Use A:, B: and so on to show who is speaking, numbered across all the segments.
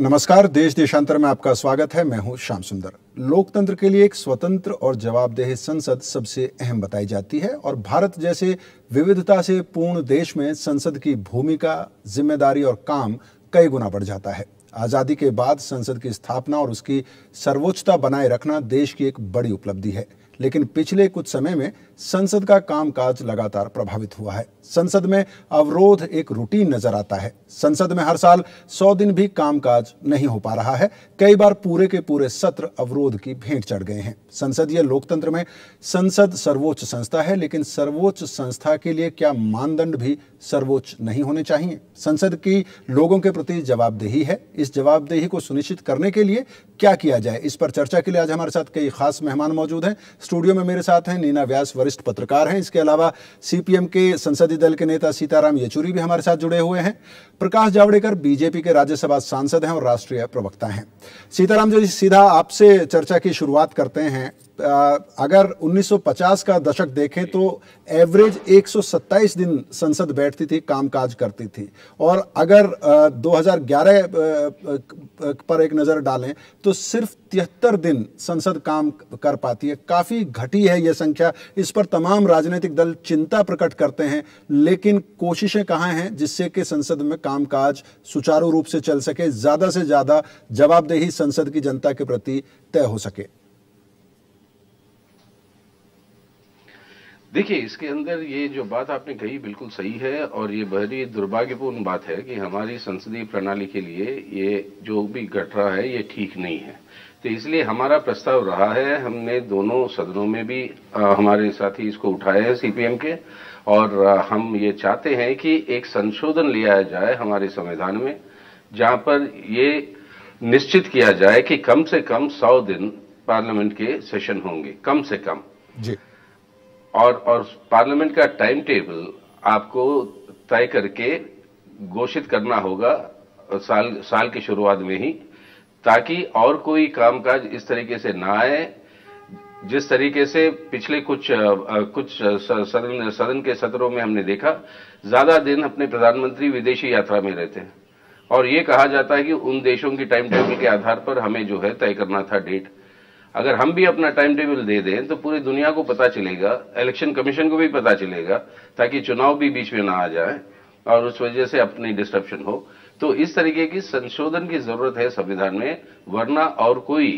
A: नमस्कार, देश देशांतर में आपका स्वागत है। मैं हूं श्याम सुंदर। लोकतंत्र के लिए एक स्वतंत्र और जवाबदेह संसद सबसे अहम बताई जाती है और भारत जैसे विविधता से पूर्ण देश में संसद की भूमिका, जिम्मेदारी और काम कई गुना बढ़ जाता है। आज़ादी के बाद संसद की स्थापना और उसकी सर्वोच्चता बनाए रखना देश की एक बड़ी उपलब्धि है, लेकिन पिछले कुछ समय में संसद का कामकाज लगातार प्रभावित हुआ है। संसद में अवरोध एक रूटीन नजर आता है। संसद में हर साल 100 दिन भी कामकाज नहीं हो पा रहा है। कई बार पूरे के पूरे सत्र अवरोध की भेंट चढ़ गए हैं। संसदीय लोकतंत्र में संसद सर्वोच्च संस्था है, लेकिन सर्वोच्च संस्था के लिए क्या मानदंड भी सर्वोच्च नहीं होने चाहिए? संसद की लोगों के प्रति जवाबदेही है। इस जवाबदेही को सुनिश्चित करने के लिए क्या किया जाए, इस पर चर्चा के लिए आज हमारे साथ कई खास मेहमान मौजूद हैं। स्टूडियो में मेरे साथ हैं नीना व्यास, वरिष्ठ पत्रकार हैं। इसके अलावा सीपीएम के संसदीय दल के नेता सीताराम येचुरी भी हमारे साथ जुड़े हुए हैं। प्रकाश जावड़ेकर बीजेपी के राज्यसभा सांसद हैं और राष्ट्रीय प्रवक्ता हैं। सीताराम जी, सीधा आपसे चर्चा की शुरुआत करते हैं। अगर 1950 का दशक देखें तो एवरेज 127 दिन संसद बैठती थी, कामकाज करती थी, और अगर 2011 पर एक नज़र डालें तो सिर्फ 73 दिन संसद काम कर पाती है। काफ़ी घटी है ये संख्या। इस पर तमाम राजनीतिक दल चिंता प्रकट करते हैं, लेकिन कोशिशें कहाँ हैं जिससे कि संसद में कामकाज सुचारू रूप से चल सके, ज़्यादा से ज़्यादा जवाबदेही संसद की जनता के प्रति तय हो सके?
B: देखिए, इसके अंदर ये जो बात आपने कही बिल्कुल सही है और ये बड़ी दुर्भाग्यपूर्ण बात है कि हमारी संसदीय प्रणाली के लिए ये जो भी घट रहा है ये ठीक नहीं है। तो इसलिए हमारा प्रस्ताव रहा है, हमने दोनों सदनों में भी हमारे साथी इसको उठाए हैं सीपीएम के, और हम ये चाहते हैं कि एक संशोधन लिया जाए हमारे संविधान में, जहां पर ये निश्चित किया जाए कि कम से कम 100 दिन पार्लियामेंट के सेशन होंगे, कम से कम जी। और पार्लियामेंट का टाइम टेबल आपको तय करके घोषित करना होगा साल की शुरुआत में ही, ताकि और कोई कामकाज इस तरीके से ना आए जिस तरीके से पिछले कुछ सदन के सत्रों में हमने देखा। ज्यादा दिन अपने प्रधानमंत्री विदेशी यात्रा में रहते हैं और ये कहा जाता है कि उन देशों की टाइम टेबल के आधार पर हमें जो है तय करना था डेट। अगर हम भी अपना टाइम टेबल दे दें तो पूरी दुनिया को पता चलेगा, इलेक्शन कमीशन को भी पता चलेगा, ताकि चुनाव भी बीच में ना आ जाए और उस वजह से अपनी डिस्ट्रप्शन हो। तो इस तरीके की संशोधन की जरूरत है संविधान में, वरना और कोई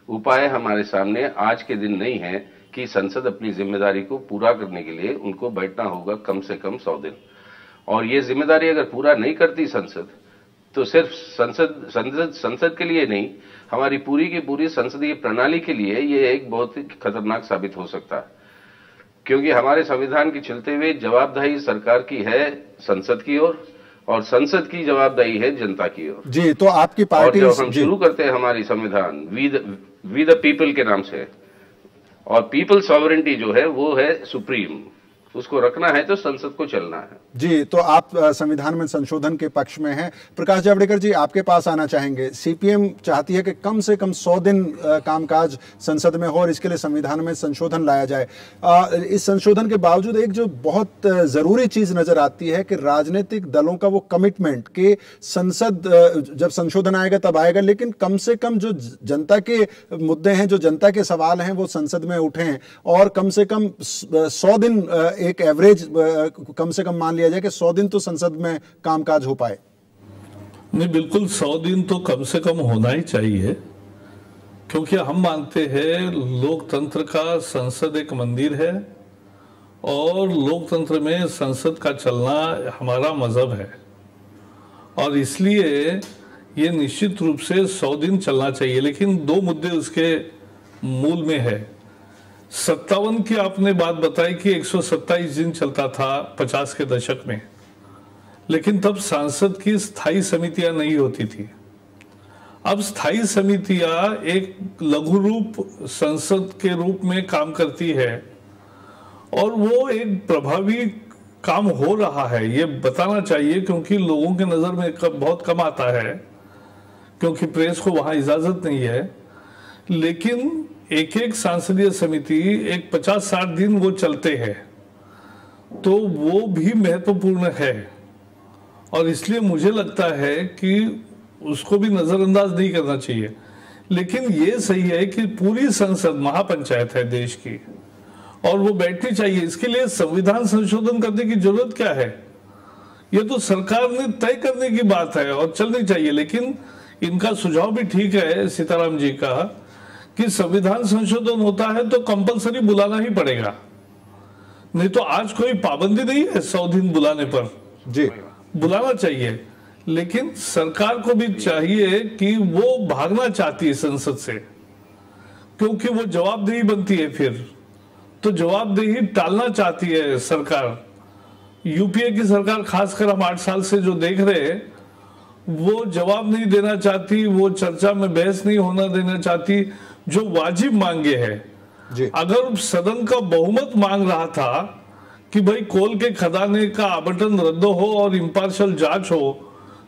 B: उपाय हमारे सामने आज के दिन नहीं है कि संसद अपनी जिम्मेदारी को पूरा करने के लिए उनको बैठना होगा कम से कम 100 दिन। और ये जिम्मेदारी अगर पूरा नहीं करती संसद, तो सिर्फ संसद के लिए नहीं, हमारी पूरी की पूरी संसदीय प्रणाली के लिए ये एक बहुत ही खतरनाक साबित हो सकता है, क्योंकि हमारे संविधान के चलते हुए जवाबदेही सरकार की है संसद की ओर और संसद की जवाबदेही है जनता की ओर
A: जी। तो आपकी पार्टी,
B: और जब हम शुरू करते हैं हमारी संविधान वी द पीपल के नाम से, और पीपल सॉवरेंटी जो है वो है सुप्रीम, उसको रखना है तो संसद को चलना है
A: जी। तो आप संविधान में संशोधन के पक्ष में हैं। प्रकाश जावड़ेकर जी, आपके पास आना चाहेंगे। सीपीएम चाहती है कि कम से कम 100 दिन कामकाज संसद में हो और इसके लिए संविधान में संशोधन लाया जाए। इस संशोधन के बावजूद एक जो बहुत जरूरी चीज नजर आती है कि राजनीतिक दलों का वो कमिटमेंट कि संसद जब संशोधन आएगा तब आएगा, लेकिन कम से कम जो जनता के मुद्दे हैं, जो जनता के सवाल हैं, वो संसद में उठें और कम से कम 100 दिन एक एवरेज कम से कम मान लिया जाए कि 100 दिन तो संसद में कामकाज हो पाए।
C: नहीं, बिल्कुल 100 दिन तो कम से कम होना ही चाहिए, क्योंकि हम मानते हैं लोकतंत्र का संसद एक मंदिर है और लोकतंत्र में संसद का चलना हमारा मजहब है, और इसलिए ये निश्चित रूप से 100 दिन चलना चाहिए। लेकिन दो मुद्दे उसके मूल में है। 57 की आपने बात बताई कि 127 दिन चलता था 50 के दशक में, लेकिन तब सांसद की स्थायी समितियां नहीं होती थी। अब स्थायी समितियां एक लघु रूप संसद के रूप में काम करती है और वो एक प्रभावी काम हो रहा है, ये बताना चाहिए, क्योंकि लोगों के नज़र में बहुत कम आता है, क्योंकि प्रेस को वहाँ इजाज़त नहीं है। लेकिन एक एक सांसदीय समिति एक 50-60 दिन वो चलते हैं, तो वो भी महत्वपूर्ण है। और इसलिए मुझे लगता है कि उसको भी नजरअंदाज नहीं करना चाहिए। लेकिन ये सही है कि पूरी संसद महापंचायत है देश की और वो बैठनी चाहिए। इसके लिए संविधान संशोधन करने की जरूरत क्या है? ये तो सरकार ने तय करने की बात है और चलनी चाहिए। लेकिन इनका सुझाव भी ठीक है सीताराम जी का कि संविधान संशोधन होता है तो कंपलसरी बुलाना ही पड़ेगा, नहीं तो आज कोई पाबंदी नहीं है 100 दिन बुलाने पर।
A: जी,
C: बुलाना चाहिए। लेकिन सरकार को भी चाहिए कि वो भागना चाहती है संसद से, क्योंकि वो जवाबदेही बनती है, फिर तो जवाबदेही टालना चाहती है सरकार। यूपीए की सरकार खासकर हम 8 साल से जो देख रहे हैं, वो जवाब नहीं देना चाहती, वो चर्चा में बहस नहीं होना देना चाहती जो वाजिब मांगे है। अगर सदन का बहुमत मांग रहा था कि भाई कोल के खदाने का आवंटन रद्द हो और इम्पार्शियल जांच हो,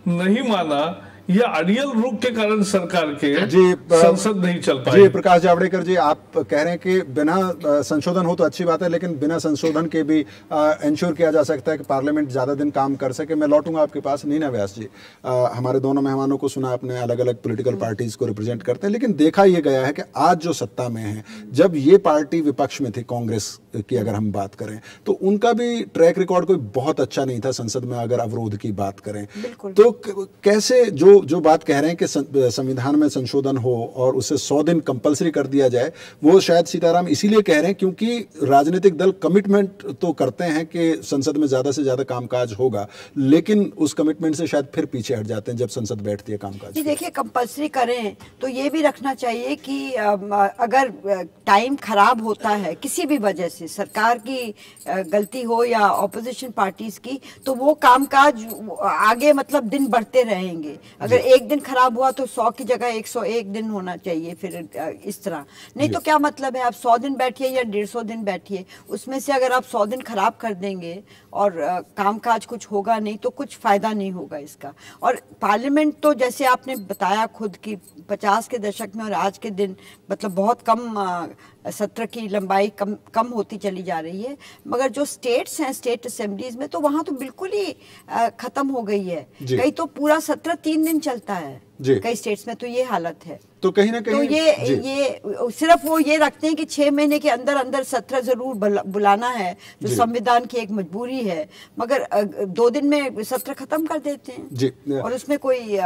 C: नहीं माना, या अड़ियल रुख के कारण सरकार के संसद नहीं चल पाई।
A: जी प्रकाश जावड़ेकर जी, आप कह रहे हैं कि बिना संशोधन हो तो अच्छी बात है, लेकिन बिना संशोधन के भी इंश्योर किया जा सकता है कि पार्लियामेंट ज्यादा दिन काम कर सके। मैं लौटूंगा आपके पास। नीना व्यास जी, हमारे दोनों मेहमानों को सुना, अपने अलग अलग पॉलिटिकल पार्टीज को रिप्रेजेंट करते हैं, लेकिन देखा यह गया है कि आज जो सत्ता में है, जब ये पार्टी विपक्ष में थी, कांग्रेस की अगर हम बात करें तो उनका भी ट्रैक रिकॉर्ड कोई बहुत अच्छा नहीं था संसद में, अगर अवरोध की बात करें तो कैसे जो बात कह रहे हैं कि संविधान में संशोधन हो और उसे 100 दिन कंपलसरी कर दिया जाए, वो शायद सीताराम इसीलिए कह रहे हैं क्योंकि राजनीतिक दल कमिटमेंट तो करते हैं कि संसद में ज्यादा से ज्यादा कामकाज होगा, लेकिन उस कमिटमेंट से शायद फिर पीछे हट जाते हैं जब संसद बैठती है कामकाज।
D: देखिए, कंपलसरी करें तो ये भी रखना चाहिए कि अगर टाइम खराब होता है किसी भी वजह से, सरकार की गलती हो या ऑपोजिशन पार्टीज की, तो वो कामकाज आगे मतलब दिन बढ़ते रहेंगे। अगर एक दिन खराब हुआ तो 100 की जगह 101 दिन होना चाहिए, फिर इस तरह नहीं तो क्या मतलब है। आप 100 दिन बैठिए या 150 दिन बैठिए, उसमें से अगर आप 100 दिन खराब कर देंगे और कामकाज कुछ होगा नहीं तो कुछ फायदा नहीं होगा इसका। और पार्लियामेंट तो जैसे आपने बताया खुद की 50 के दशक में और आज के दिन मतलब बहुत कम सत्र की लंबाई कम होती चली जा रही है। मगर जो स्टेट्स हैं, स्टेट असेंबलीज में, तो वहां तो बिल्कुल ही खत्म हो गई है। कई तो पूरा सत्र 3 दिन चलता है, कई स्टेट्स में तो ये हालत है।
A: तो कहीं ना कहीं
D: तो ये सिर्फ वो ये रखते हैं कि 6 महीने के अंदर अंदर सत्र जरूर बुलाना है, जो संविधान की एक मजबूरी है, मगर 2 दिन में सत्र खत्म कर देते हैं जी। और उसमें कोई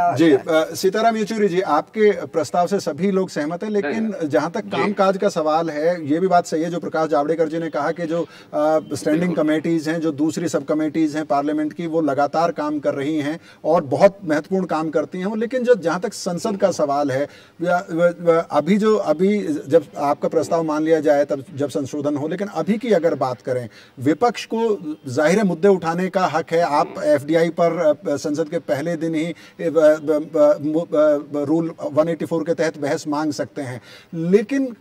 A: सीताराम येचुरी जी, आपके प्रस्ताव से सभी लोग सहमत हैं, लेकिन जहां तक कामकाज का सवाल है, ये भी बात सही है जो प्रकाश जावड़ेकर जी ने कहा कि जो स्टैंडिंग कमेटीज हैं, जो दूसरी सब कमेटीज हैं पार्लियामेंट की, वो लगातार काम कर रही हैं और बहुत महत्वपूर्ण काम करती हैं। लेकिन जहां तक संसद का सवाल है, अभी जब आपका प्रस्ताव मान लिया जाए तब जब संशोधन हो, लेकिन अभी की अगर बात करें, विपक्ष को जाहिर मुद्दे उठाने का हक है। आप एफडीआई पर संसद के पहले दिन ही रूल 184 के तहत बहस मांग सकते हैं, लेकिन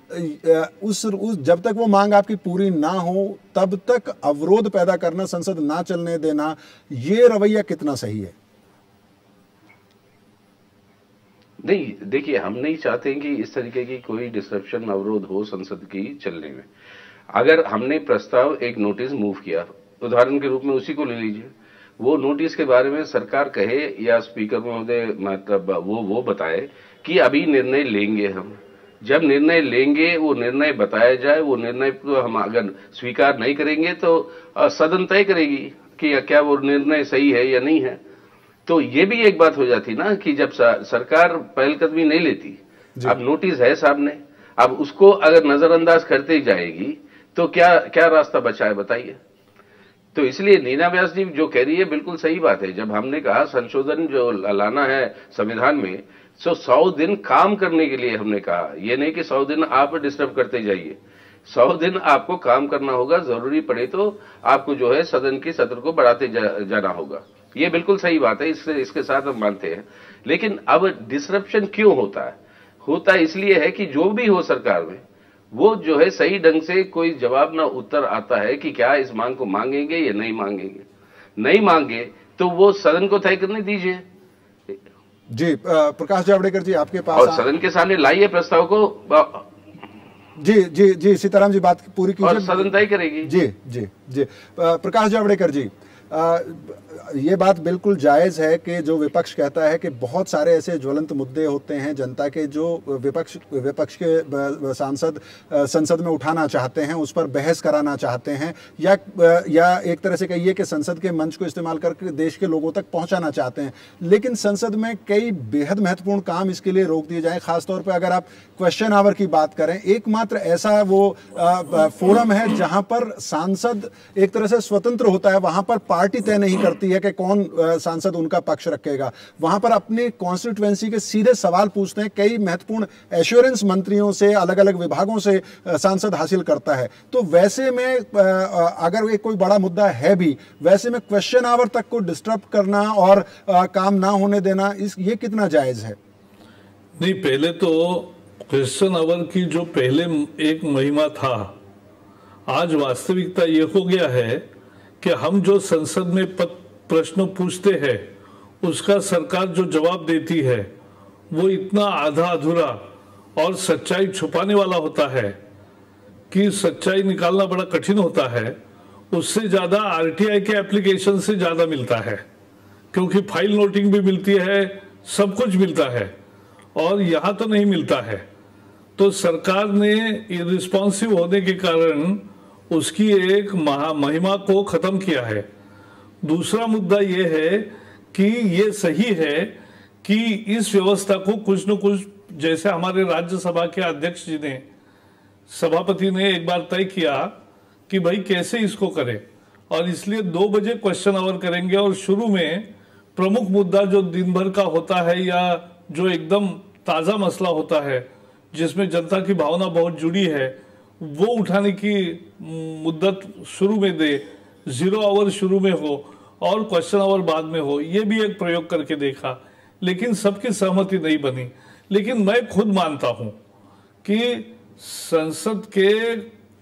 A: जब तक वो मांग आपकी पूरी ना हो तब तक अवरोध पैदा करना, संसद ना चलने देना, ये रवैया कितना सही है?
B: नहीं, देखिए, हम नहीं चाहते कि इस तरीके की कोई डिस्ट्रप्शन, अवरोध हो संसद की चलने में। अगर हमने प्रस्ताव एक नोटिस मूव किया, उदाहरण के रूप में उसी को ले लीजिए, वो नोटिस के बारे में सरकार कहे या स्पीकर महोदय मतलब वो बताए कि अभी निर्णय लेंगे हम। जब निर्णय लेंगे, वो निर्णय बताया जाए, वो निर्णय को हम अगर स्वीकार नहीं करेंगे तो सदन तय करेगी कि क्या वो निर्णय सही है या नहीं है। तो ये भी एक बात हो जाती ना कि जब सरकार पहलकदमी नहीं लेती, अब नोटिस है सामने, अब उसको अगर नजरअंदाज करते जाएगी तो क्या रास्ता बचा है बताइए। तो इसलिए नीना व्यास जी जो कह रही है बिल्कुल सही बात है। जब हमने कहा संशोधन जो लाना है संविधान में, तो 100 दिन काम करने के लिए हमने कहा, ये नहीं कि 100 दिन आप डिस्टर्ब करते जाइए। 100 दिन आपको काम करना होगा, जरूरी पड़े तो आपको जो है सदन के सत्र को बढ़ाते जाना होगा। ये बिल्कुल सही बात है, इसके साथ हम मानते हैं। लेकिन अब डिसरप्शन क्यों होता है? होता इसलिए है कि जो भी हो सरकार में, वो जो है सही ढंग से कोई जवाब ना उत्तर आता है कि क्या इस मांग को मांगेंगे या नहीं मांगेंगे। नहीं मांगे तो वो सदन को तय करने दीजिए
A: जी। प्रकाश जावड़ेकर जी, आपके पास
B: और सदन के सामने लाइए प्रस्ताव को।
A: जी सीताराम जी, बात पूरी कीजिए
B: और सदन तय करेगी।
A: जी। प्रकाश जावड़ेकर जी, ये बात बिल्कुल जायज़ है कि जो विपक्ष कहता है कि बहुत सारे ऐसे ज्वलंत मुद्दे होते हैं जनता के जो विपक्ष के सांसद संसद में उठाना चाहते हैं, उस पर बहस कराना चाहते हैं, या एक तरह से कहिए कि संसद के मंच को इस्तेमाल करके देश के लोगों तक पहुंचाना चाहते हैं। लेकिन संसद में कई बेहद महत्वपूर्ण काम इसके लिए रोक दिए जाएं। खासतौर पर अगर आप क्वेश्चन आवर की बात करें, एकमात्र ऐसा वो फोरम है जहां पर सांसद एक तरह से स्वतंत्र होता है, वहां पर पार्टी तय नहीं करती है कि कौन सांसद उनका पक्ष रखेगा। वहां पर अपने कॉन्स्टिट्यूएंसी के सीधे सवाल पूछते हैं। कई महत्वपूर्ण एश्योरेंस मंत्रियों से, अलग अलग विभागों से सांसद हासिल करता है। तो वैसे में अगर एक कोई बड़ा मुद्दा है भी, वैसे में क्वेश्चन आवर तक को डिस्टर्ब करना और काम ना होने देना, ये कितना जायज है?
C: नहीं, पहले तो क्वेश्चन आवर की जो पहले एक महिमा था, आज वास्तविकता ये हो गया है कि हम जो संसद में प्रश्न पूछते हैं उसका सरकार जो जवाब देती है वो इतना आधा अधूरा और सच्चाई छुपाने वाला होता है कि सच्चाई निकालना बड़ा कठिन होता है। उससे ज़्यादा आरटीआई के एप्लीकेशन से ज़्यादा मिलता है, क्योंकि फाइल नोटिंग भी मिलती है, सब कुछ मिलता है, और यहाँ तो नहीं मिलता है। तो सरकार ने इररिस्पॉन्सिव होने के कारण उसकी एक महिमा को खत्म किया है। दूसरा मुद्दा ये है कि ये सही है कि इस व्यवस्था को कुछ न कुछ, जैसे हमारे राज्यसभा के अध्यक्ष जी ने, सभापति ने एक बार तय किया कि भाई कैसे इसको करें, और इसलिए 2 बजे क्वेश्चन आवर करेंगे, और शुरू में प्रमुख मुद्दा जो दिन भर का होता है या जो एकदम ताज़ा मसला होता है जिसमें जनता की भावना बहुत जुड़ी है, वो उठाने की मुद्दत शुरू में दे, 0 आवर शुरू में हो और क्वेश्चन आवर बाद में हो। ये भी एक प्रयोग करके देखा, लेकिन सबकी सहमति नहीं बनी। लेकिन मैं खुद मानता हूँ कि संसद के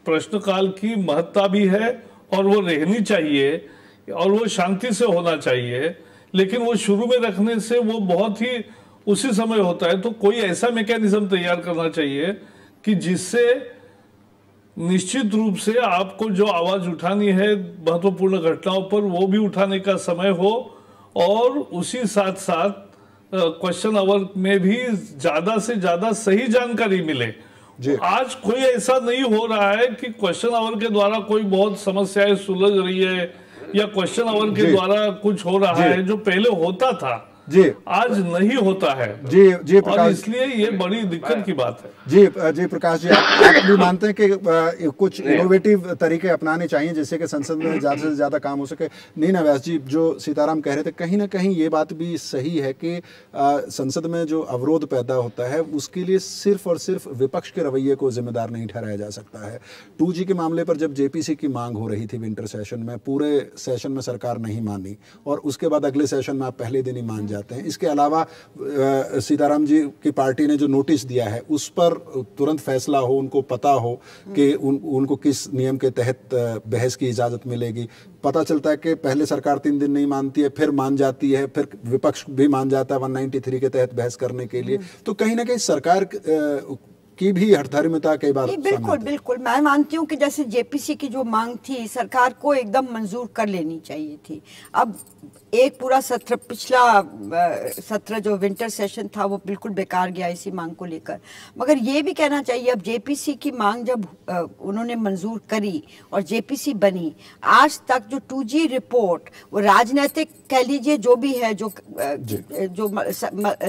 C: प्रश्नकाल की महत्ता भी है और वो रहनी चाहिए और वो शांति से होना चाहिए, लेकिन वो शुरू में रखने से वो बहुत ही उसी समय होता है। तो कोई ऐसा मैकेनिज्म तैयार करना चाहिए कि जिससे निश्चित रूप से आपको जो आवाज उठानी है महत्वपूर्ण घटनाओं पर, वो भी उठाने का समय हो, और उसी साथ साथ क्वेश्चन आवर में भी ज्यादा से ज्यादा सही जानकारी मिले। आज कोई ऐसा नहीं हो रहा है कि क्वेश्चन आवर के द्वारा कोई बहुत समस्याएं सुलझ रही है या क्वेश्चन आवर के द्वारा कुछ हो रहा है, जो पहले होता था
A: जी,
C: आज नहीं होता है।
A: जी
C: और इसलिए ये बड़ी दिक्कत की बात है।
A: जी प्रकाश जी, आप भी मानते हैं कि कुछ इनोवेटिव तरीके अपनाने चाहिए जिससे कि संसद में ज़्यादा से ज़्यादा काम हो सके? नहीं ना व्यास जी, जो सीताराम कह रहे थे, कहीं ना कहीं ये बात भी सही है कि संसद में जो अवरोध पैदा होता है उसके लिए सिर्फ और सिर्फ विपक्ष के रवैये को जिम्मेदार नहीं ठहराया जा सकता है। 2G के मामले पर जब जेपीसी की मांग हो रही थी विंटर सेशन में, पूरे सेशन में सरकार नहीं मानी, और उसके बाद अगले सेशन में आप पहले दिन ही मान जाते हैं। इसके अलावा सीताराम जी की पार्टी ने जो नोटिस दिया है उस पर तुरंत फैसला हो, उनको पता हो कि उनको किस नियम के तहत बहस की इजाजत मिलेगी। पता चलता है कि पहले सरकार 3 दिन नहीं मानती है, फिर मान जाती है, फिर विपक्ष भी मान जाता है 193 के तहत बहस करने के लिए। तो कहीं ना कहीं सरकार की भी हठधर्मिता कई बार
D: बिल्कुल बिल्कुल मैं मानती हूँ कि जैसे जेपीसी की जो मांग थी सरकार को एकदम मंजूर कर लेनी चाहिए थी। अब एक पूरा सत्र, पिछला सत्र जो विंटर सेशन था वो बिल्कुल बेकार गया इसी मांग को लेकर। मगर ये भी कहना चाहिए, अब जेपीसी की मांग जब उन्होंने मंजूर करी और जेपीसी बनी, आज तक जो 2G रिपोर्ट, वो राजनीतिक कह लीजिए जो भी है, जो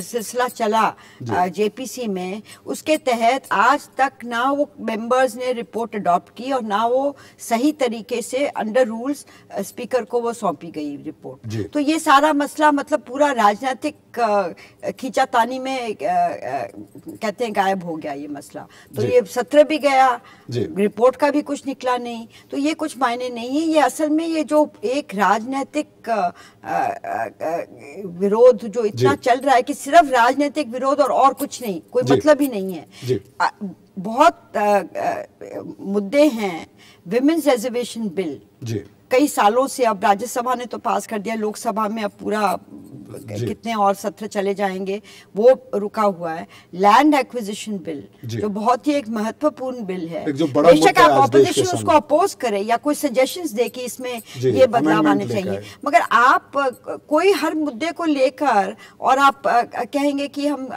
D: सिलसिला चला जेपीसी में, उसके तहत आज तक ना वो मेंबर्स ने रिपोर्ट अडॉप्ट की और ना वो सही तरीके से अंडर रूल्स स्पीकर को वो सौंपी गई रिपोर्ट। तो ये सारा मसला मतलब पूरा राजनीतिक खींचातानी में कहते हैं गायब हो गया ये मसला। तो ये सत्र भी गया, रिपोर्ट का भी कुछ निकला नहीं, तो ये कुछ मायने नहीं है। ये असल में ये जो एक राजनीतिक विरोध जो इतना चल रहा है कि सिर्फ राजनीतिक विरोध और कुछ नहीं, कोई मतलब ही नहीं है। बहुत मुद्दे हैं। विमेन्स रिजर्वेशन बिल कई सालों से, अब राज्यसभा ने तो पास कर दिया, लोकसभा में अब पूरा कितने और सत्र चले जाएंगे वो रुका हुआ है। लैंड एक्विजिशन बिल जो बहुत ही एक महत्वपूर्ण बिल है, बेशक आप ऑपोजिशन उसको अपोज करे या कोई सजेशंस दे कि इसमें ये बदलाव आने चाहिए, मगर आप कोई हर मुद्दे को लेकर और आप कहेंगे कि हम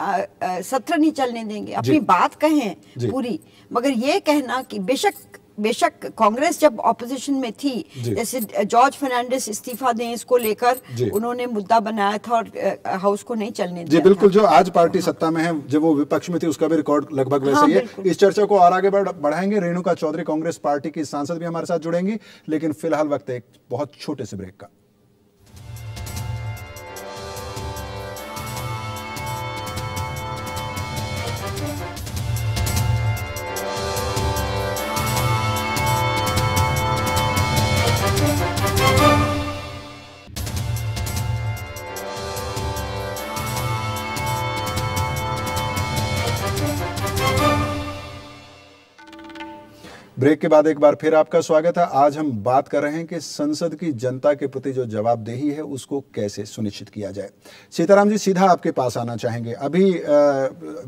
D: सत्र नहीं चलने देंगे, अपनी बात कहें पूरी, मगर ये कहना कि बेशक कांग्रेस जब ऑपोजिशन में थी, जैसे जॉर्ज फर्नांडिस इस्तीफा दें इसको लेकर उन्होंने मुद्दा बनाया था और हाउस को नहीं चलने दिया।
A: जी बिल्कुल, जो आज पार्टी सत्ता में है जब वो विपक्ष में थी उसका भी रिकॉर्ड लगभग वैसा ही है। इस चर्चा को और आगे बढ़ाएंगे। रेणुका चौधरी कांग्रेस पार्टी की सांसद भी हमारे साथ जुड़ेंगी, लेकिन फिलहाल वक्त एक बहुत छोटे से ब्रेक का। ब्रेक के बाद एक बार फिर आपका स्वागत है। आज हम बात कर रहे हैं कि संसद की जनता के प्रति जो जवाबदेही है उसको कैसे सुनिश्चित किया जाए। सीताराम जी, सीधा आपके पास आना चाहेंगे। अभी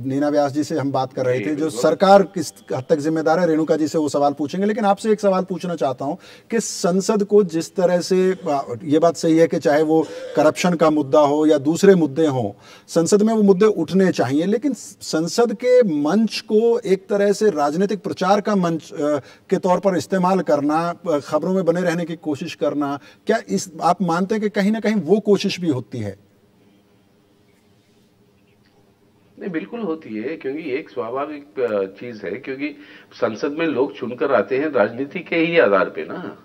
A: नीना व्यास जी से हम बात कर रहे थे, जो सरकार किस हद तक जिम्मेदार है, रेणुका जी से वो सवाल पूछेंगे, लेकिन आपसे एक सवाल पूछना चाहता हूं कि संसद को जिस तरह से, ये बात सही है कि चाहे वो करप्शन का मुद्दा हो या दूसरे मुद्दे हों, संसद में वो मुद्दे उठने चाहिए, लेकिन संसद के मंच को एक तरह से राजनीतिक प्रचार का मंच के तौर पर इस्तेमाल करना, खबरों में बने रहने की कोशिश करना, क्या आप मानते हैं कि कहीं ना कहीं वो कोशिश भी होती है?
B: नहीं, बिल्कुल होती है, क्योंकि एक स्वाभाविक चीज है, क्योंकि संसद में लोग चुनकर आते हैं राजनीति के ही आधार पे ना,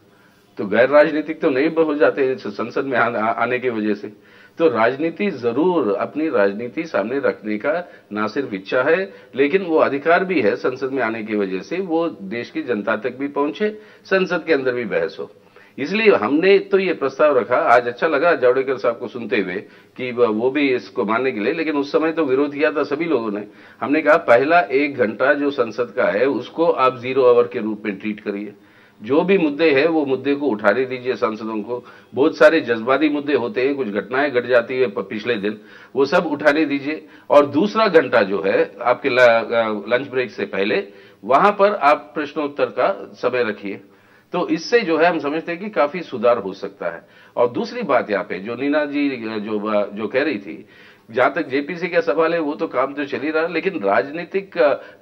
B: तो गैर राजनीतिक तो नहीं हो जाते संसद में आने की वजह से। तो राजनीति जरूर, अपनी राजनीति सामने रखने का ना सिर्फ इच्छा है लेकिन वो अधिकार भी है संसद में आने की वजह से, वो देश की जनता तक भी पहुंचे, संसद के अंदर भी बहस हो। इसलिए हमने तो ये प्रस्ताव रखा। आज अच्छा लगा जावड़ेकर साहब को सुनते हुए कि वो भी इसको मानने के लिए, लेकिन उस समय तो विरोध किया था सभी लोगों ने। हमने कहा पहला 1 घंटा जो संसद का है उसको आप 0 आवर के रूप में ट्रीट करिए। जो भी मुद्दे हैं वो मुद्दे को उठाने दीजिए सांसदों को। बहुत सारे जज्बाती मुद्दे होते हैं, कुछ घटनाएं घट जाती है पिछले दिन, वो सब उठाने दीजिए। और दूसरा घंटा जो है आपके लंच ब्रेक से पहले, वहां पर आप प्रश्नोत्तर का समय रखिए। तो इससे जो है हम समझते हैं कि काफी सुधार हो सकता है। और दूसरी बात यहाँ पे जो नीना जी जो कह रही थी, जहां तक जेपीसी का सवाल है, वो तो काम तो चल ही रहा, लेकिन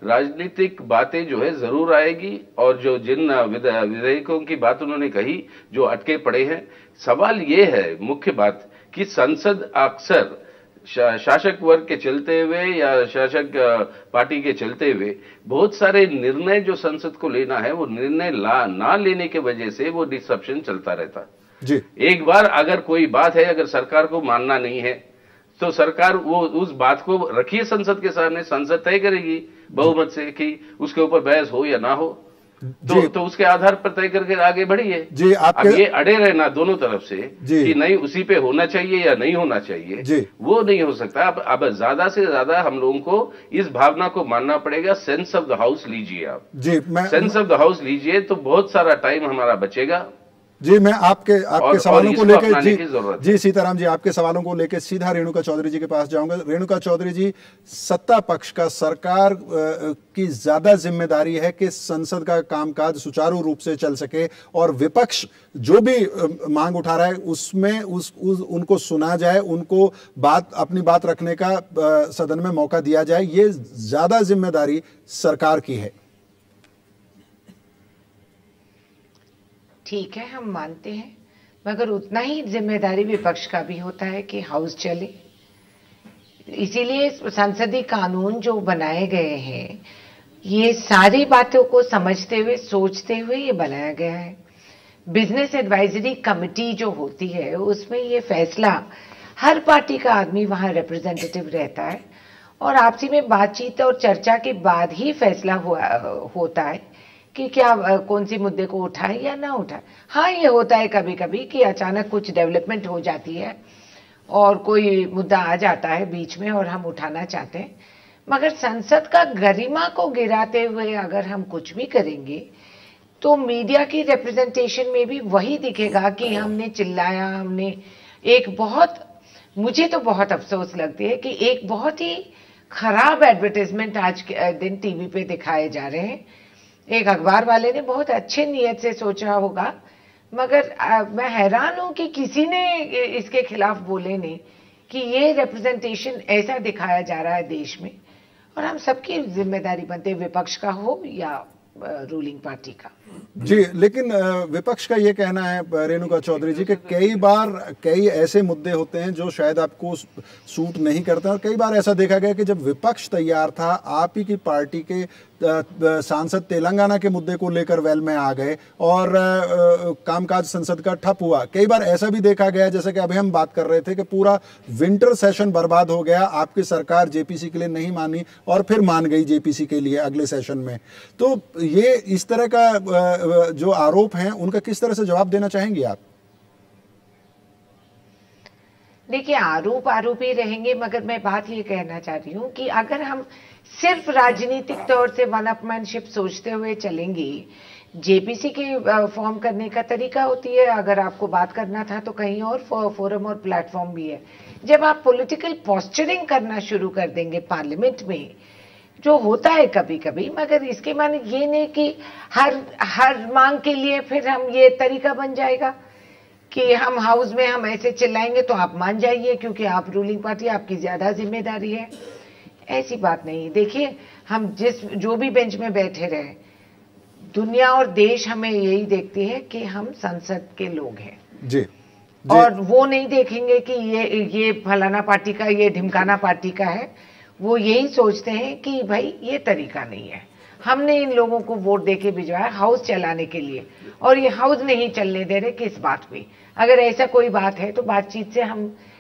B: राजनीतिक बातें जो है जरूर आएगी। और जो जिन विधेयकों की बात उन्होंने कही जो अटके पड़े हैं, सवाल ये है मुख्य बात कि संसद अक्सर शासक वर्ग के चलते हुए या शासक पार्टी के चलते हुए बहुत सारे निर्णय जो संसद को लेना है, वो निर्णय ना लेने के वजह से वो डिसरप्शन चलता रहता
A: जी।
B: एक बार अगर कोई बात है, अगर सरकार को मानना नहीं है तो सरकार वो उस बात को रखिए संसद के सामने, संसद तय करेगी बहुमत से कि उसके ऊपर बहस हो या ना हो, तो उसके आधार पर तय करके आगे बढ़िए जी। अब ये अड़े रहना दोनों तरफ से कि नहीं उसी पे होना चाहिए या नहीं होना चाहिए, वो नहीं हो सकता। अब ज्यादा से ज्यादा हम लोगों को इस भावना को मानना पड़ेगा। सेंस ऑफ द हाउस लीजिए आप जी, सेंस ऑफ द हाउस लीजिए तो बहुत सारा टाइम हमारा बचेगा
A: जी। मैं आपके सवालों को लेकर जी सीताराम जी, आपके सवालों को लेकर सीधा रेणुका चौधरी जी के पास जाऊंगा। रेणुका चौधरी जी, सत्ता पक्ष का, सरकार की ज्यादा जिम्मेदारी है कि संसद का कामकाज सुचारू रूप से चल सके और विपक्ष जो भी मांग उठा रहा है उसमें उनको सुना जाए, उनको अपनी बात रखने का सदन में मौका दिया जाए। ये ज्यादा जिम्मेदारी सरकार की है।
E: ठीक है, हम मानते हैं, मगर उतना ही जिम्मेदारी विपक्ष का भी होता है कि हाउस चले। इसीलिए संसदीय कानून जो बनाए गए हैं, ये सारी बातों को समझते हुए, सोचते हुए ये बनाया गया है। बिजनेस एडवाइजरी कमेटी जो होती है उसमें ये फैसला, हर पार्टी का आदमी वहां रिप्रेजेंटेटिव रहता है और आपसी में बातचीत और चर्चा के बाद ही फैसला होता है कि क्या कौन सी मुद्दे को उठाए या ना उठाए। हाँ, ये होता है कभी कभी कि अचानक कुछ डेवलपमेंट हो जाती है और कोई मुद्दा आ जाता है बीच में और हम उठाना चाहते हैं, मगर संसद का गरिमा को गिराते हुए अगर हम कुछ भी करेंगे तो मीडिया की रिप्रेजेंटेशन में भी वही दिखेगा कि हमने चिल्लाया, हमने एक बहुत मुझे तो बहुत अफसोस लगती है कि एक बहुत ही खराब एडवर्टाइजमेंट आज के दिन टीवी पे दिखाए जा रहे हैं। एक अखबार वाले ने बहुत अच्छे नियत से सोचा होगा, मगर मैं हैरान हूं कि किसी ने इसके खिलाफ बोले नहीं कि ये रिप्रेजेंटेशन ऐसा दिखाया जा रहा है देश में, और हम सबकी जिम्मेदारी बनते हैं, विपक्ष का हो या रूलिंग पार्टी का।
A: जी, लेकिन विपक्ष का ये कहना है रेणुका चौधरी जी कि कई ऐसे मुद्दे होते हैं जो शायद आपको सूट नहीं करते, और कई बार ऐसा देखा गया कि जब विपक्ष तैयार था, आप ही की पार्टी के सांसद तेलंगाना के मुद्दे को लेकर वेल में आ गए और कामकाज संसद का ठप हुआ। कई बार ऐसा भी देखा गया, जैसे कि अभी हम बात कर रहे थे, कि पूरा विंटर सेशन बर्बाद हो गया, आपकी सरकार जेपीसी के लिए नहीं मानी और फिर मान गई जेपीसी के लिए अगले सेशन में। तो ये इस तरह का जो आरोप हैं उनका किस तरह से जवाब देना चाहेंगे आप?
E: देखिए, आरोप ही रहेंगे, मगर मैं बात ये कहना चाह रही हूँ कि अगर हम सिर्फ राजनीतिक तौर से वन अपमैनशिप सोचते हुए चलेंगे, जेपीसी के फॉर्म करने का तरीका होती है, अगर आपको बात करना था तो कहीं और फोरम और प्लेटफॉर्म भी है। जब आप पॉलिटिकल पोस्चरिंग करना शुरू कर देंगे पार्लियामेंट में, जो होता है कभी कभी, मगर इसके माने ये नहीं कि हर मांग के लिए फिर हम ये तरीका बन जाएगा कि हम हाउस में हम ऐसे चिल्लाएंगे तो आप मान जाइए क्योंकि आप रूलिंग पार्टी, आपकी ज्यादा जिम्मेदारी है। ऐसी बात नहीं। देखिए, हम जो भी बेंच में बैठे रहे, दुनिया और देश हमें यही देखती है कि हम संसद के लोग हैं
A: जी।
E: और वो नहीं देखेंगे कि ये फलाना पार्टी का, ये ढिमकाना पार्टी का है। वो यही सोचते हैं कि भाई ये तरीका नहीं है, हमने इन लोगों को वोट देके भिजवाया हाउस चलाने के लिए, और ये हाउस नहीं चलने दे रहे किस बात पे। अगर ऐसा कोई बात है तो बातचीत से हम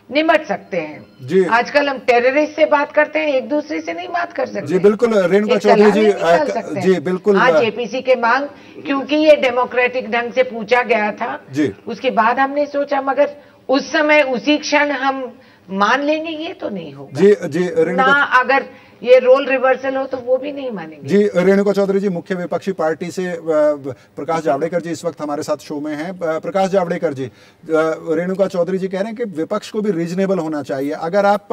E: निपट सकते हैं जी। आजकल हम टेररिस्ट से बात करते हैं, एक दूसरे से नहीं बात कर सकते।
A: जी बिल्कुल रेणुका चौधरी जी बिल्कुल।
E: हाँ, जेपीसी के मांग क्योंकि ये डेमोक्रेटिक ढंग से पूछा गया था जी, उसके बाद हमने सोचा, मगर उस समय उसी क्षण हम मान लेंगे ये तो नहीं होगा
A: जी
E: ना। अगर ये रोल रिवर्सल हो तो वो भी नहीं मानेंगे
A: जी। रेणुका चौधरी जी, मुख्य विपक्षी पार्टी से प्रकाश जावड़ेकर जी इस वक्त हमारे साथ शो में हैं। प्रकाश जावड़ेकर जी, रेणुका चौधरी जी कह रहे हैं कि विपक्ष को भी रीजनेबल होना चाहिए। अगर आप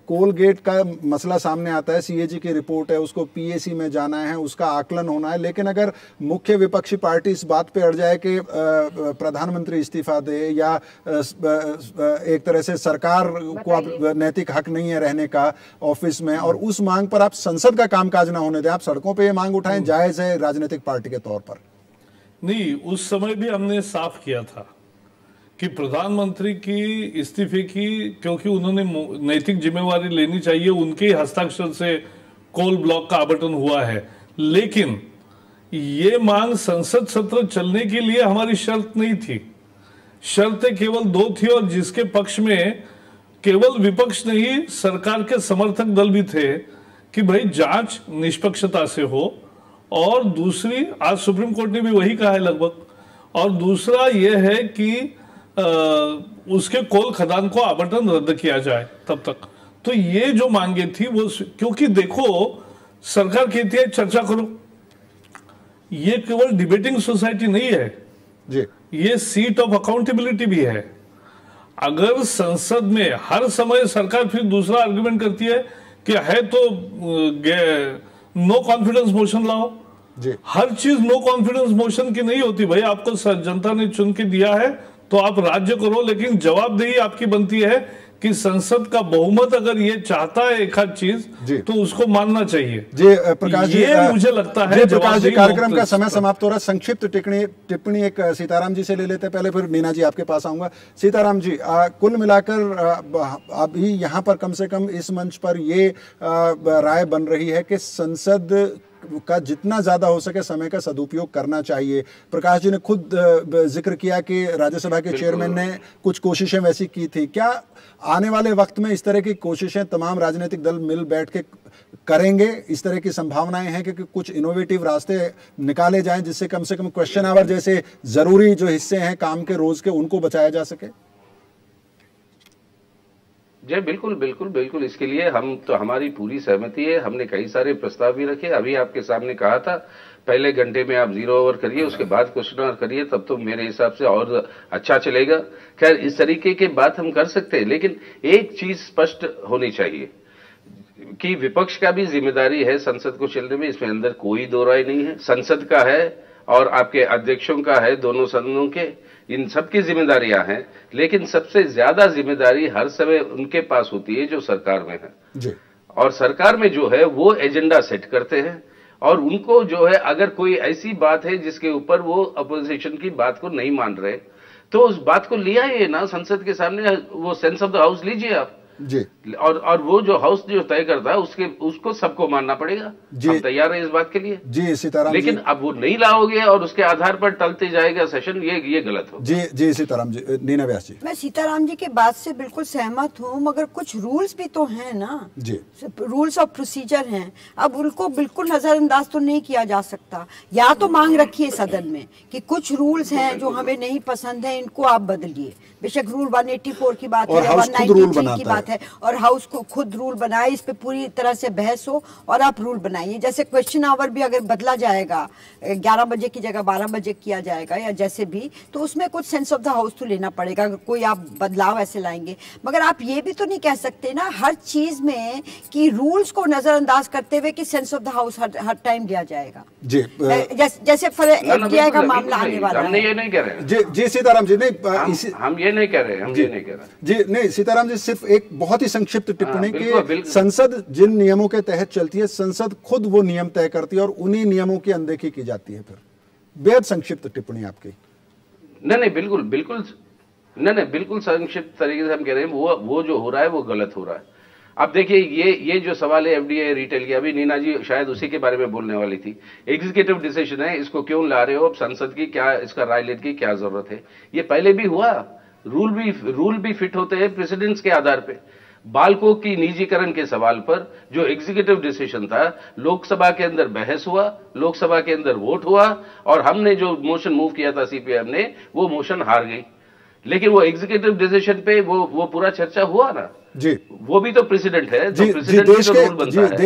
A: कोल गेट का मसला सामने आता है, सीएजी की रिपोर्ट है, उसको पीएसी में जाना है, उसका आकलन होना है, लेकिन अगर मुख्य विपक्षी पार्टी इस बात पे अड़ जाए कि प्रधानमंत्री इस्तीफा दे या एक तरह से सरकार को अब नैतिक हक नहीं है रहने का ऑफिस में, और उस मांग पर आप संसद का कामकाज ना होने दें, आप सड़कों पे ये मांग उठाएं, जायज है राजनीतिक पार्टी के तौर पर?
C: नहीं, उस समय भी हमने साफ किया था कि प्रधानमंत्री की इस्तीफे की, क्योंकि उन्होंने नैतिक जिम्मेवारी लेनी चाहिए, उनके हस्ताक्षर से कोल ब्लॉक का आवंटन हुआ है। लेकिन ये मांग संसद सत्र चलने के लिए हमारी शर्त नहीं थी, शर्तें केवल दो थी, और जिसके पक्ष में केवल विपक्ष नहीं सरकार के समर्थक दल भी थे कि भाई जांच निष्पक्षता से हो, और दूसरी, आज सुप्रीम कोर्ट ने भी वही कहा है लगभग, और दूसरा यह है कि उसके कोल खदान को आवंटन रद्द किया जाए तब तक। तो ये जो मांगे थी वो, क्योंकि देखो सरकार कहती है चर्चा करो, ये केवल डिबेटिंग सोसाइटी नहीं है जी, ये सीट ऑफ अकाउंटेबिलिटी भी है। अगर संसद में हर समय सरकार फिर दूसरा आर्गुमेंट करती है कि है तो नो कॉन्फिडेंस मोशन लाओ जी, हर चीज नो कॉन्फिडेंस मोशन की नहीं होती भाई। आपको जनता ने चुन के दिया है तो आप राज्य करो, लेकिन जवाबदेही आपकी बनती है कि संसद का बहुमत अगर ये चाहता है एक आध चीज तो उसको मानना चाहिए जी।
A: प्रकाश जी,
C: मुझे लगता है
A: प्रकाश जी, कार्यक्रम का समय समाप्त हो रहा है। संक्षिप्त टिप्पणी एक सीताराम जी से ले लेते हैं, पहले फिर नीना जी आपके पास आऊंगा। सीताराम जी, कुल मिलाकर अभी यहाँ पर कम से कम इस मंच पर ये राय बन रही है कि संसद का जितना ज्यादा हो सके समय का सदुपयोग करना चाहिए। प्रकाश जी ने खुद जिक्र किया कि राज्यसभा के चेयरमैन ने कुछ कोशिशें वैसी की थी। क्या आने वाले वक्त में इस तरह की कोशिशें तमाम राजनीतिक दल मिल बैठ के करेंगे? इस तरह की संभावनाएं हैं कि कुछ इनोवेटिव रास्ते निकाले जाएं जिससे कम से कम क्वेश्चन आवर जैसे जरूरी जो हिस्से हैं काम के रोज के, उनको बचाया जा सके?
B: जी बिल्कुल बिल्कुल बिल्कुल, इसके लिए हम तो, हमारी पूरी सहमति है। हमने कई सारे प्रस्ताव भी रखे, अभी आपके सामने कहा था पहले घंटे में आप 0 ओवर करिए, उसके बाद क्वेश्चन आवर करिए, तब तो मेरे हिसाब से और अच्छा चलेगा। खैर इस तरीके की बात हम कर सकते हैं, लेकिन एक चीज स्पष्ट होनी चाहिए कि विपक्ष का भी जिम्मेदारी है संसद को चलने में, इसमें अंदर कोई दो राय नहीं है। संसद का है और आपके अध्यक्षों का है, दोनों सदनों के, इन सबकी जिम्मेदारियां हैं, लेकिन सबसे ज्यादा जिम्मेदारी हर समय उनके पास होती है जो सरकार में है
A: जी।
B: और सरकार में जो है वो एजेंडा सेट करते हैं, और उनको जो है अगर कोई ऐसी बात है जिसके ऊपर वो अपोजिशन की बात को नहीं मान रहे, तो उस बात को ले आइए ना संसद के सामने, वो सेंस ऑफ द हाउस लीजिए आप
A: जी।
B: और वो जो हाउस जो तय करता है उसको सबको मानना पड़ेगा। हम तैयार है इस बात के लिए
A: जी सीताराम,
B: लेकिन
A: जी।
B: अब वो नहीं लाओगे और उसके आधार पर टलते जाएगा सेशन, ये गलत हो।
A: जी जी सीताराम जी। नीना व्यास जी।
D: मैं सीताराम जी के बात से बिल्कुल सहमत हूँ, मगर कुछ रूल्स भी तो हैं ना
A: जी।
D: रूल्स ऑफ प्रोसीजर हैं, अब उनको बिल्कुल नजरअंदाज तो नहीं किया जा सकता। या तो मांग रखिए सदन में कि कुछ रूल्स हैं जो हमें नहीं पसंद है, इनको आप बदलिए। बेशक रूल 184 की बात है या 193 की बात है, और हाउस को खुद रूल बनाए, इस पे पूरी तरह से बहस हो और आप रूल बनाइए। जैसे क्वेश्चन आवर भी अगर बदला जाएगा, 11 बजे की जगह 12 बजे किया जाएगा या जैसे भी, तो उसमें कुछ सेंस ऑफ द हाउस तो लेना पड़ेगा, अगर कोई आप बदलाव ऐसे लाएंगे। मगर आप ये भी तो नहीं कह सकते ना हर चीज में कि रूल्स को नजरअंदाज करते हुए कि sense of the house her time लिया जाएगा
A: जी।
D: जैसे एफडीआई का मामला आने वाला है।
B: हमने ये नहीं कह रहे
A: जी जी सीताराम जी। नहीं
B: हम ये नहीं कह रहे, हम ये नहीं कह रहे
A: जी। नहीं सीताराम जी, सिर्फ एक बहुत ही संक्षिप्त टिप्पणी
B: बिल्कुल,
A: कि
B: बिल्कुल।
A: संसद जिन नियमों के तहत चलती है, संसद खुद वो नियम तय करती है और उन्हीं नियमों की अनदेखी की जाती है। फिर बेहद संक्षिप्त टिप्पणी आपकी।
B: नहीं बिल्कुल बिल्कुल, नहीं बिल्कुल संक्षिप्त तरीके से हम कह रहे हैं वो जो हो रहा है वो गलत हो रहा है। अब देखिए ये जो सवाल है एफडीआई रिटेल की, अभी नीना जी शायद उसी के बारे में बोलने वाली थी। एग्जीक्यूटिव डिसीजन है, इसको क्यों ला रहे हो, अब संसद की क्या इसका राय लेने की क्या जरूरत है? ये पहले भी हुआ, रूल भी फिट होते हैं प्रेसिडेंट्स के आधार पे। बाल्को की निजीकरण के सवाल पर जो एग्जीक्यूटिव डिसीजन था, लोकसभा के अंदर बहस हुआ, लोकसभा के अंदर वोट हुआ, और हमने जो मोशन मूव किया था सीपीएम ने, वो मोशन हार गई। लेकिन वो एग्जीक्यूटिव डिसीजन पे वो पूरा चर्चा हुआ ना
A: जी।
B: वो भी तो प्रेसिडेंट है,
A: जी,
B: तो प्रेसिडेंट
A: देश
B: तो
A: के
B: रोल बनता है।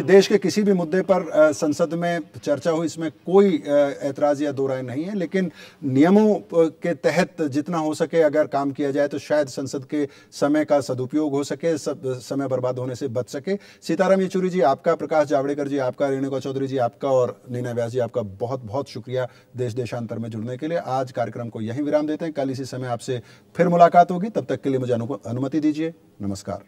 A: देश के किसी भी मुद्दे पर संसद में चर्चा हो, इसमें कोई ऐतराज या दो राय नहीं है, लेकिन नियमों के तहत जितना हो सके अगर काम किया जाए तो शायद संसद के समय का सदुपयोग हो सके, समय बर्बाद होने से बच सके। सीताराम येचुरी जी आपका, प्रकाश जावड़ेकर जी आपका, रेणुका चौधरी जी आपका और नीना व्यास जी आपका बहुत बहुत शुक्रिया देश देशांतर में जुड़ने के लिए। आज कार्यक्रम को यहीं विराम देते हैं, कल इसी समय आपसे फिर मुलाकात होगी, तब तक के लिए मुझे अनुमति दीजिए। नमस्कार।